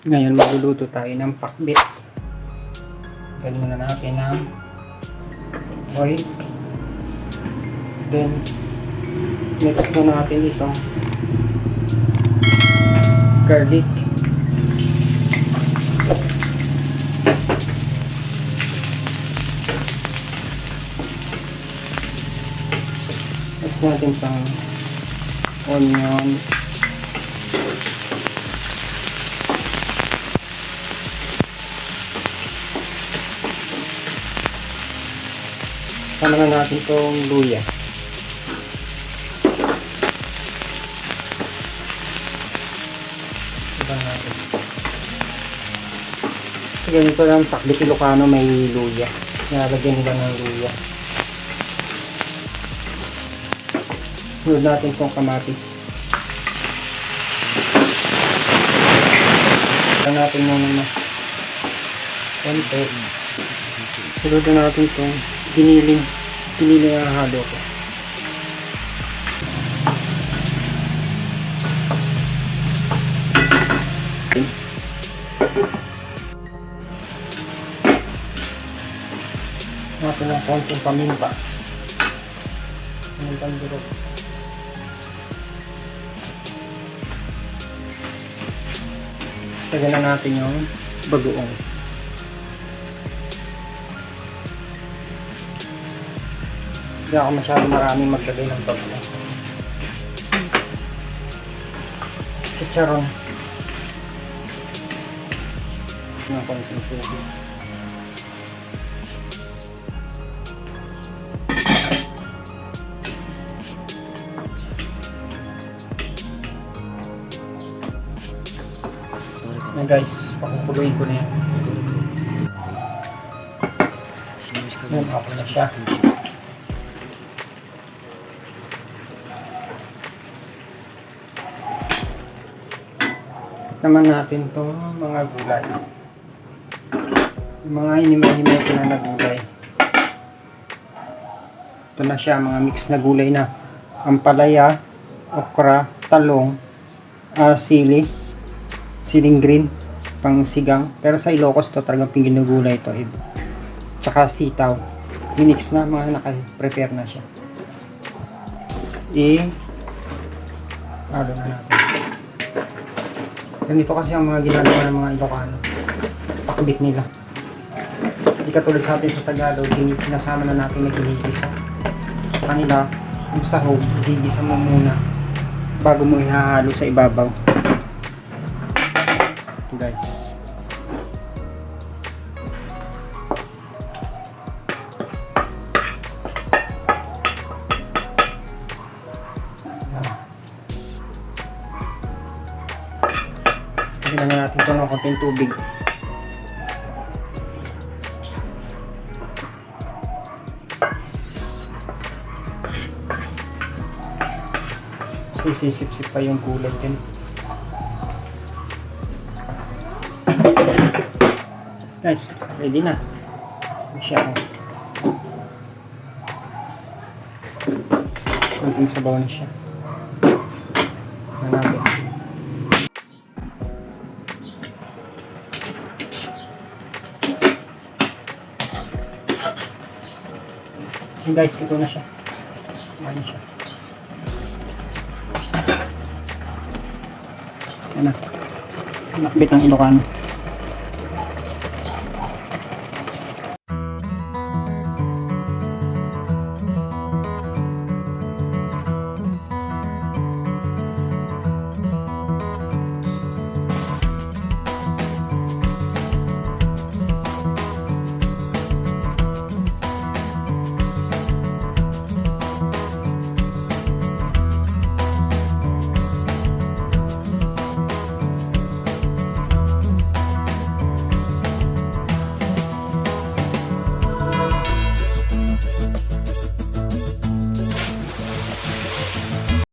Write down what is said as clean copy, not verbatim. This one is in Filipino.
Ngayon magluluto tayo ng pakbit. Lagyan muna natin ng oil. Then mix na natin itong garlic. Mix natin pang onion. Sama na natin itong luya. Ibang natin. So, ganito lang pakbit Ilocano, may luya. Nalagyan nila ng luya. Sunod natin itong kamatis. Sunod natin muna konti. Sunod natin itong giniling na halo ko. Natin ng konting paminta. Pamintang durog. Lagyan na natin yung bagoong. Hindi ako masyado maraming maglagay ng bagoong. Chicharon. Ng konting susi. Na guys, pakukuloyin ko na yan. Yan, okay na siya. Naman natin itong mga gulay. Yung mga hinimay-himay ko na gulay. Ito na siya, mga mix na gulay na. Ampalaya, okra, talong, siling green, pang sigang. Pero sa Ilocos to talagang pinginugulay ito. Tsaka sitaw. Minix na, mga naka-prepare na siya. Halo na natin. Ganito kasi ang mga ginagawa ng mga Ilocano. Pakbit nila. Hindi katulad sa atin sa Tagalog, sinasama na natin na ginigisa. Sa kanila, yung sahog, gigisa mo muna bago mo ihahalo sa ibabaw. Ito guys. Lagyan na natin ito ng konting tubig. Sisip-sip pa yung gulay din. Guys, ready na. Siya ako. Konting sabaw na siya. Na natin. So guys, ito na siya. Ayan siya. Ayan na. Nakbit ang Ilocano.